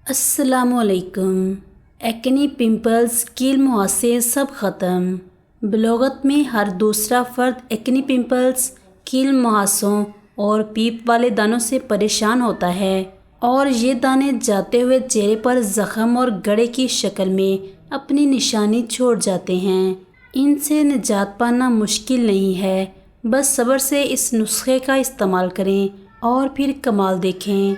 السلام علیکم۔ Acne, pimples, کیل مہاسے سب ختم۔ بلوغت میں ہر دوسرا فرد ایکنی، پمپلز، کیل مہاسوں اور پیپ والے دانوں سے پریشان ہوتا ہے، اور یہ دانے جاتے ہوئے چہرے پر زخم اور گڑھے کی شکل میں اپنی نشانی چھوڑ جاتے ہیں۔ ان سے نجات پانا مشکل نہیں ہے، بس صبر سے اس نسخے کا استعمال کریں اور پھر کمال دیکھیں۔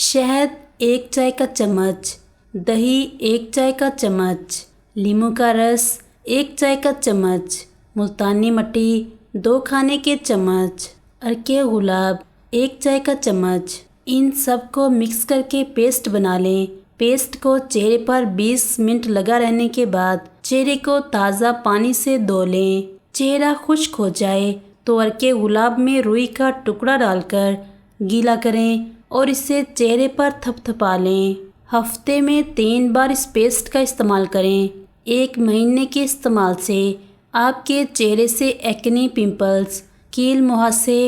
شہد 1 چائے کا چمچ، دہی 1 چائے کا چمچ، لیموں کا رس 1 چائے کا چمچ، ملتانی مٹی 2 کھانے کے چمچ، عرق گلاب 1 چائے کا چمچ۔ ان سب کو مکس کر کے پیسٹ بنا لیں۔ پیسٹ کو چہرے پر 20 منٹ لگا رہنے کے بعد چہرے کو تازہ پانی سے دھو لیں۔ چہرہ خشک ہو جائے تو عرق گلاب میں روئی کا ٹکڑا ڈال کر گیلا کریں اور اسے چہرے پر تھپ تھپا لیں۔ ہفتے میں 3 بار اس پیسٹ کا استعمال کریں۔ 1 مہینے کے استعمال سے آپ کے چہرے سے ایکنی، پمپلز، کیل مہاسے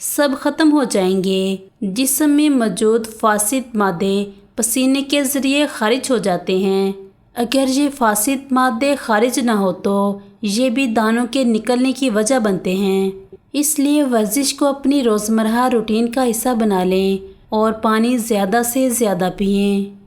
سب ختم ہو جائیں گے۔ جسم میں موجود فاسد مادے پسینے کے ذریعے خارج ہو جاتے ہیں۔ اگر یہ فاسد مادے خارج نہ ہو تو یہ بھی دانوں کے نکلنے کی وجہ بنتے ہیں۔ اس لیے ورزش کو اپنی روزمرہ روٹین کا حصہ بنا لیں اور پانی زیادہ سے زیادہ پئیں۔